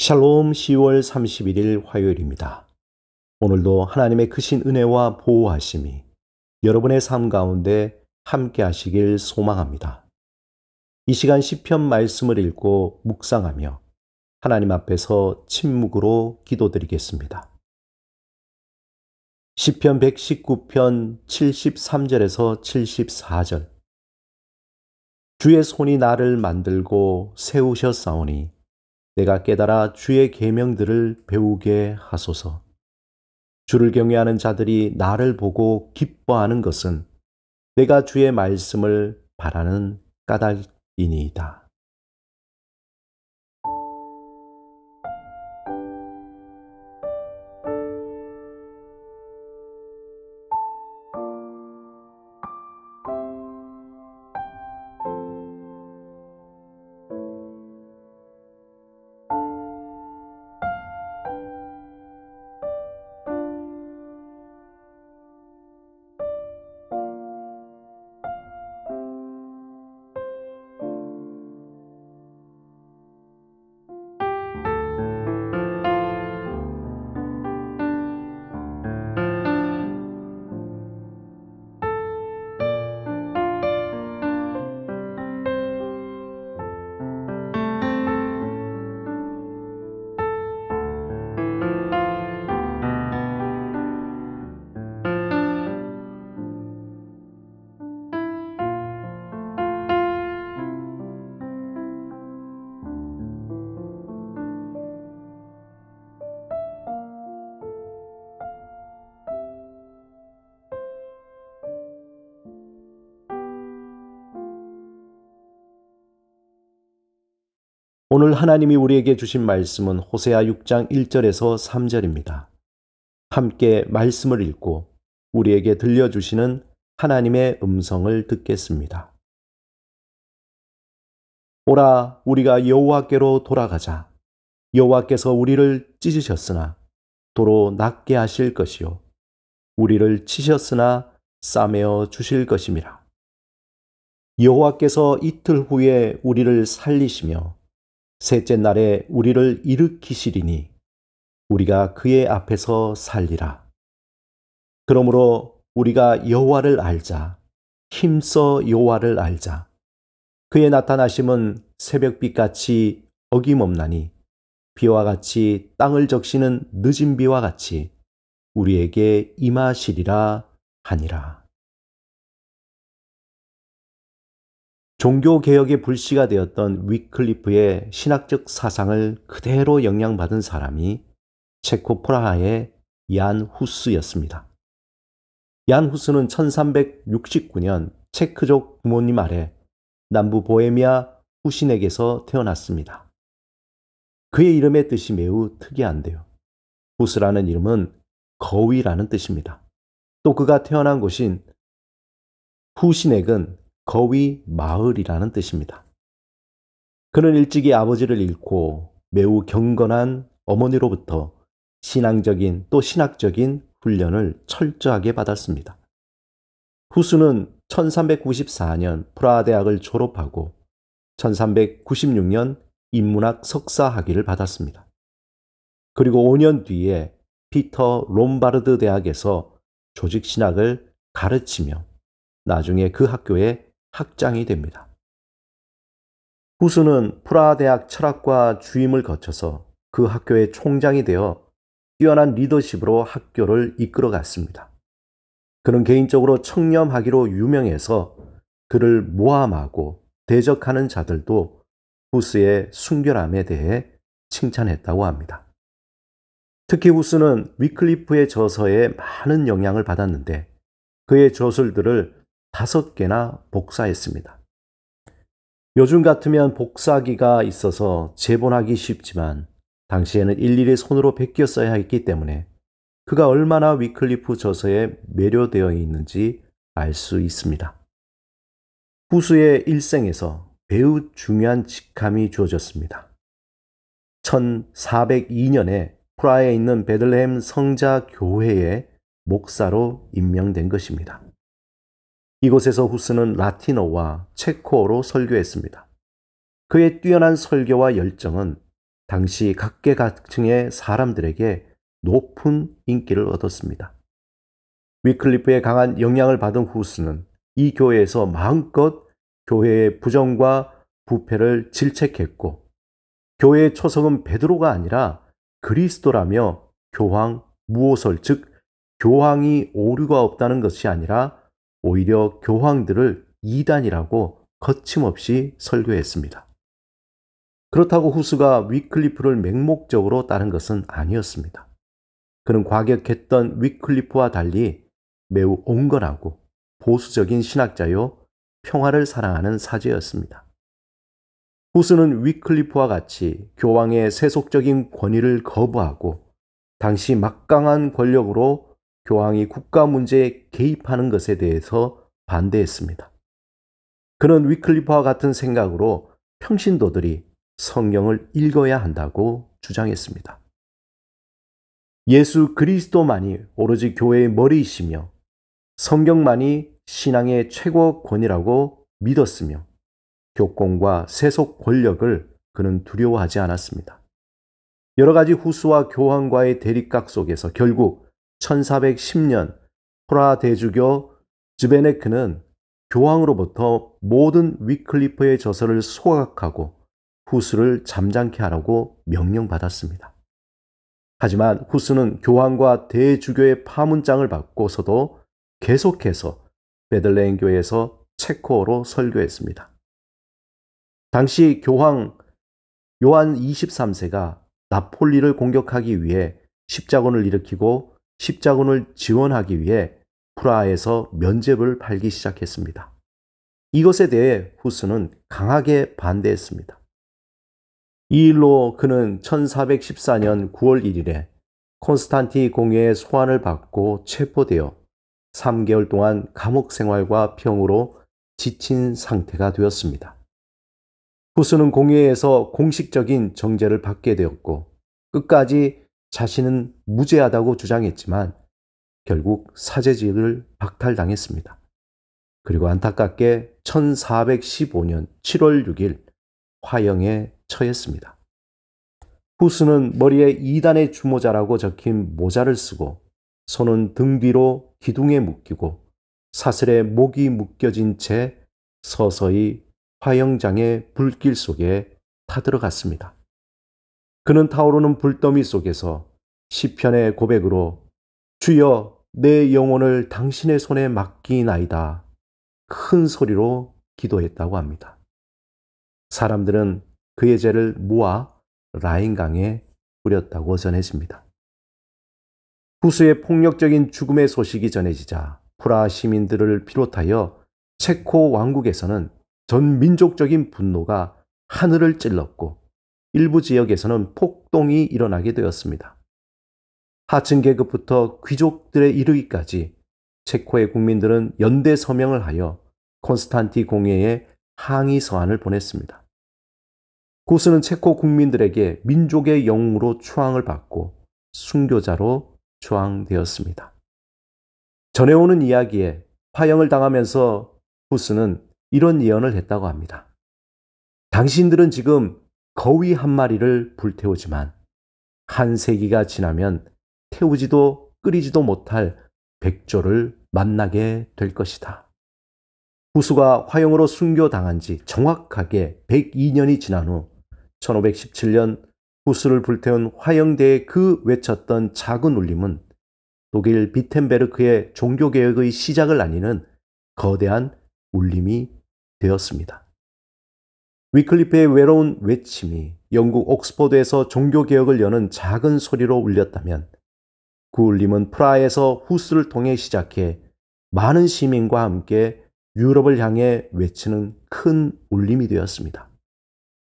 샬롬 10월 31일 화요일입니다. 오늘도 하나님의 크신 은혜와 보호하심이 여러분의 삶 가운데 함께 하시길 소망합니다. 이 시간 시편 말씀을 읽고 묵상하며 하나님 앞에서 침묵으로 기도드리겠습니다. 시편 119편 73절에서 74절. 주의 손이 나를 만들고 세우셨사오니 내가 깨달아 주의 계명들을 배우게 하소서. 주를 경외하는 자들이 나를 보고 기뻐하는 것은 내가 주의 말씀을 바라는 까닭이니이다. 오늘 하나님이 우리에게 주신 말씀은 호세아 6장 1절에서 3절입니다. 함께 말씀을 읽고 우리에게 들려주시는 하나님의 음성을 듣겠습니다. 오라, 우리가 여호와께로 돌아가자. 여호와께서 우리를 찢으셨으나 도로 낫게 하실 것이요 우리를 치셨으나 싸매어 주실 것임이라. 여호와께서 이틀 후에 우리를 살리시며 셋째 날에 우리를 일으키시리니 우리가 그의 앞에서 살리라. 그러므로 우리가 여호와를 알자. 힘써 여호와를 알자. 그의 나타나심은 새벽빛같이 어김없나니 비와 같이 땅을 적시는 늦은 비와 같이 우리에게 임하시리라 하니라. 종교개혁의 불씨가 되었던 위클리프의 신학적 사상을 그대로 영향받은 사람이 체코 프라하의 얀 후스였습니다. 얀 후스는 1369년 체크족 부모님 아래 남부 보헤미아 후신에게서 태어났습니다. 그의 이름의 뜻이 매우 특이한데요. 후스라는 이름은 거위라는 뜻입니다. 또 그가 태어난 곳인 후신액은 거위 마을이라는 뜻입니다. 그는 일찍이 아버지를 잃고 매우 경건한 어머니로부터 신앙적인 또 신학적인 훈련을 철저하게 받았습니다. 후스는 1394년 프라하 대학을 졸업하고 1396년 인문학 석사 학위를 받았습니다. 그리고 5년 뒤에 피터 롬바르드 대학에서 조직신학을 가르치며 나중에 그 학교에 학장이 됩니다. 후스는 프라하 대학 철학과 주임을 거쳐서 그 학교의 총장이 되어 뛰어난 리더십으로 학교를 이끌어갔습니다. 그는 개인적으로 청렴하기로 유명해서 그를 모함하고 대적하는 자들도 후스의 순결함에 대해 칭찬했다고 합니다. 특히 후스는 위클리프의 저서에 많은 영향을 받았는데 그의 저술들을 5개나 복사했습니다. 요즘 같으면 복사기가 있어서 재본하기 쉽지만 당시에는 일일이 손으로 베껴 써야 했기 때문에 그가 얼마나 위클리프 저서에 매료되어 있는지 알 수 있습니다. 후스의 일생에서 매우 중요한 직함이 주어졌습니다. 1402년에 프라하에 있는 베들레헴 성자 교회의 목사로 임명된 것입니다. 이곳에서 후스는 라틴어와 체코어로 설교했습니다. 그의 뛰어난 설교와 열정은 당시 각계각층의 사람들에게 높은 인기를 얻었습니다. 위클리프의 강한 영향을 받은 후스는 이 교회에서 마음껏 교회의 부정과 부패를 질책했고, 교회의 초석은 베드로가 아니라 그리스도라며 교황 무오설, 즉 교황이 오류가 없다는 것이 아니라 오히려 교황들을 이단이라고 거침없이 설교했습니다. 그렇다고 후스가 위클리프를 맹목적으로 따른 것은 아니었습니다. 그는 과격했던 위클리프와 달리 매우 온건하고 보수적인 신학자요, 평화를 사랑하는 사제였습니다. 후스는 위클리프와 같이 교황의 세속적인 권위를 거부하고 당시 막강한 권력으로 교황이 국가 문제에 개입하는 것에 대해서 반대했습니다. 그는 위클리프와 같은 생각으로 평신도들이 성경을 읽어야 한다고 주장했습니다. 예수 그리스도만이 오로지 교회의 머리이시며 성경만이 신앙의 최고 권위라고 믿었으며 교권과 세속 권력을 그는 두려워하지 않았습니다. 여러 가지 후스와 교황과의 대립각 속에서 결국 1410년 프라하 대주교 즈베네크는 교황으로부터 모든 위클리프의 저서를 소각하고 후스를 잠잠케 하라고 명령받았습니다. 하지만 후스는 교황과 대주교의 파문장을 받고서도 계속해서 베들레헴 교회에서 체코어로 설교했습니다. 당시 교황 요한 23세가 나폴리를 공격하기 위해 십자군을 일으키고 십자군을 지원하기 위해 프라하에서 면죄부를 팔기 시작했습니다. 이것에 대해 후스는 강하게 반대했습니다. 이 일로 그는 1414년 9월 1일에 콘스탄티 공회의 소환을 받고 체포되어 3개월 동안 감옥 생활과 병으로 지친 상태가 되었습니다. 후스는 공회에서 공식적인 정죄를 받게 되었고 끝까지 자신은 무죄하다고 주장했지만 결국 사제직을 박탈당했습니다. 그리고 안타깝게 1415년 7월 6일 화형에 처했습니다. 후스는 머리에 이단의 주모자라고 적힌 모자를 쓰고 손은 등 뒤로 기둥에 묶이고 사슬에 목이 묶여진 채 서서히 화형장의 불길 속에 타들어갔습니다. 그는 타오르는 불더미 속에서 시편의 고백으로 주여 내 영혼을 당신의 손에 맡기나이다 큰 소리로 기도했다고 합니다. 사람들은 그의 죄를 모아 라인강에 뿌렸다고 전해집니다. 후스의 폭력적인 죽음의 소식이 전해지자 프라하 시민들을 비롯하여 체코 왕국에서는 전 민족적인 분노가 하늘을 찔렀고 일부 지역에서는 폭동이 일어나게 되었습니다. 하층 계급부터 귀족들에 이르기까지 체코의 국민들은 연대 서명을 하여 콘스탄티 공회에 항의 서한을 보냈습니다. 후스는 체코 국민들에게 민족의 영웅으로 추앙을 받고 순교자로 추앙되었습니다. 전해오는 이야기에 화형을 당하면서 후스는 이런 예언을 했다고 합니다. 당신들은 지금 거위 한 마리를 불태우지만 한 세기가 지나면 태우지도 끓이지도 못할 백조를 만나게 될 것이다. 후스가 화형으로 순교당한 지 정확하게 102년이 지난 후 1517년 후스를 불태운 화형대에 그 외쳤던 작은 울림은 독일 비텐베르크의 종교개혁의 시작을 알리는 거대한 울림이 되었습니다. 위클리프의 외로운 외침이 영국 옥스퍼드에서 종교개혁을 여는 작은 소리로 울렸다면 그 울림은 프라하에서 후스를 통해 시작해 많은 시민과 함께 유럽을 향해 외치는 큰 울림이 되었습니다.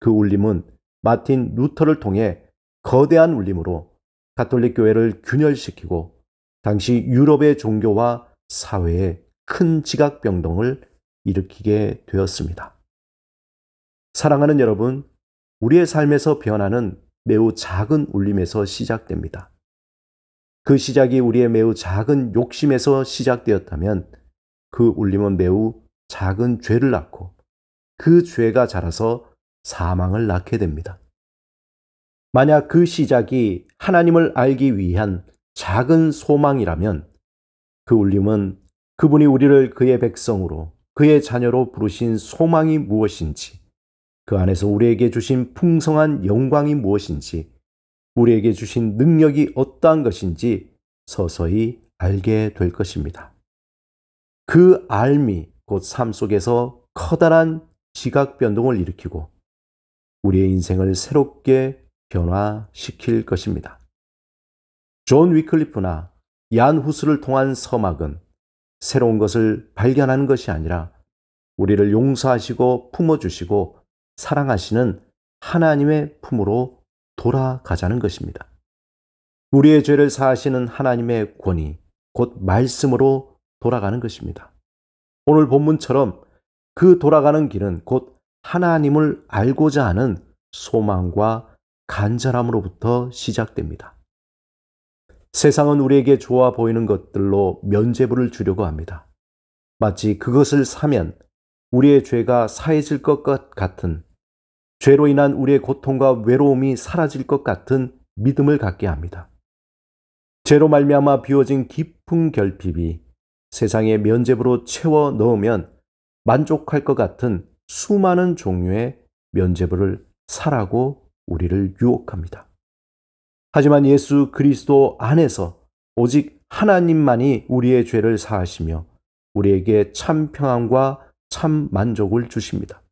그 울림은 마틴 루터를 통해 거대한 울림으로 가톨릭 교회를 균열시키고 당시 유럽의 종교와 사회에 큰 지각병동을 일으키게 되었습니다. 사랑하는 여러분, 우리의 삶에서 변화는 매우 작은 울림에서 시작됩니다. 그 시작이 우리의 매우 작은 욕심에서 시작되었다면 그 울림은 매우 작은 죄를 낳고 그 죄가 자라서 사망을 낳게 됩니다. 만약 그 시작이 하나님을 알기 위한 작은 소망이라면 그 울림은 그분이 우리를 그의 백성으로, 그의 자녀로 부르신 소망이 무엇인지, 그 안에서 우리에게 주신 풍성한 영광이 무엇인지, 우리에게 주신 능력이 어떠한 것인지 서서히 알게 될 것입니다. 그 알미, 곧 삶 속에서 커다란 지각 변동을 일으키고 우리의 인생을 새롭게 변화시킬 것입니다. 존 위클리프나 얀 후스를 통한 서막은 새로운 것을 발견하는 것이 아니라 우리를 용서하시고 품어주시고 사랑하시는 하나님의 품으로 돌아가자는 것입니다. 우리의 죄를 사하시는 하나님의 권위, 곧 말씀으로 돌아가는 것입니다. 오늘 본문처럼 그 돌아가는 길은 곧 하나님을 알고자 하는 소망과 간절함으로부터 시작됩니다. 세상은 우리에게 좋아 보이는 것들로 면죄부를 주려고 합니다. 마치 그것을 사면 우리의 죄가 사해질 것 같은, 죄로 인한 우리의 고통과 외로움이 사라질 것 같은 믿음을 갖게 합니다. 죄로 말미암아 비워진 깊은 결핍이 세상의 면죄부로 채워 넣으면 만족할 것 같은 수많은 종류의 면죄부를 사라고 우리를 유혹합니다. 하지만 예수 그리스도 안에서 오직 하나님만이 우리의 죄를 사하시며 우리에게 참 평안과 참 만족을 주십니다.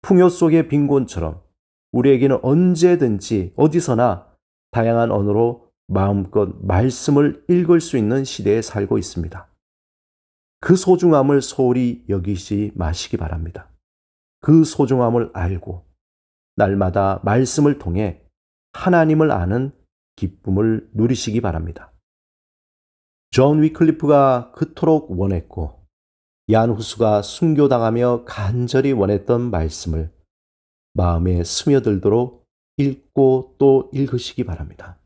풍요 속의 빈곤처럼 우리에게는 언제든지 어디서나 다양한 언어로 마음껏 말씀을 읽을 수 있는 시대에 살고 있습니다. 그 소중함을 소홀히 여기지 마시기 바랍니다. 그 소중함을 알고 날마다 말씀을 통해 하나님을 아는 기쁨을 누리시기 바랍니다. 존 위클리프가 그토록 원했고 얀 후스가 순교당하며 간절히 원했던 말씀을 마음에 스며들도록 읽고 또 읽으시기 바랍니다.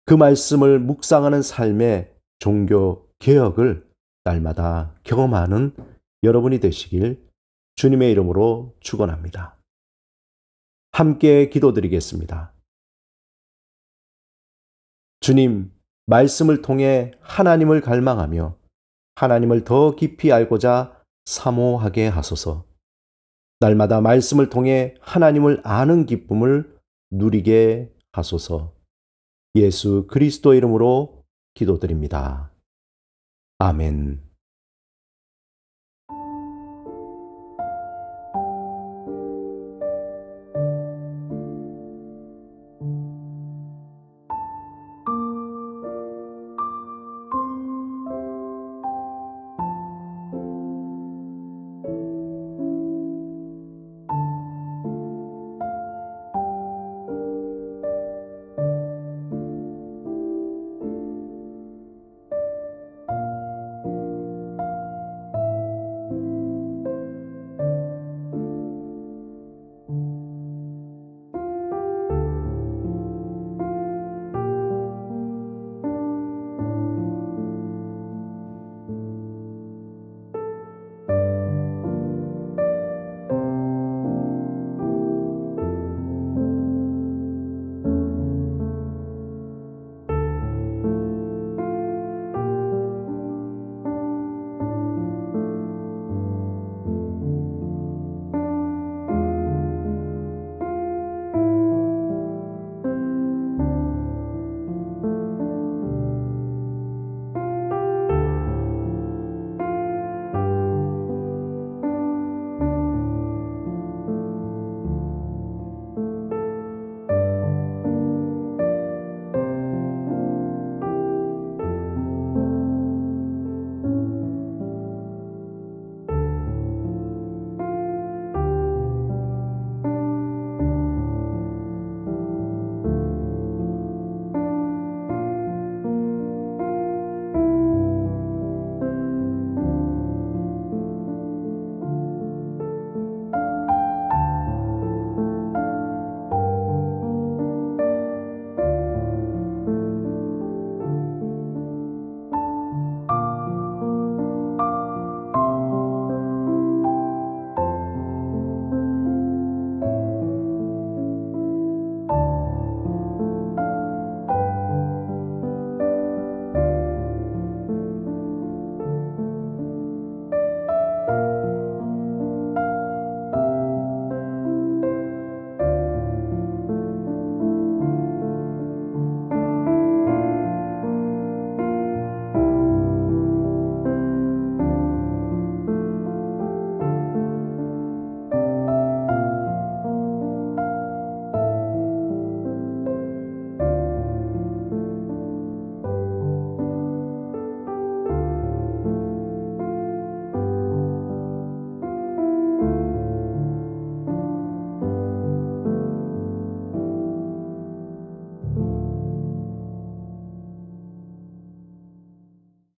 그 말씀을 묵상하는 삶의 종교 개혁을 날마다 경험하는 여러분이 되시길 주님의 이름으로 축원합니다. 함께 기도드리겠습니다. 주님, 말씀을 통해 하나님을 갈망하며 하나님을 더 깊이 알고자 사모하게 하소서. 날마다 말씀을 통해 하나님을 아는 기쁨을 누리게 하소서. 예수 그리스도 이름으로 기도드립니다. 아멘.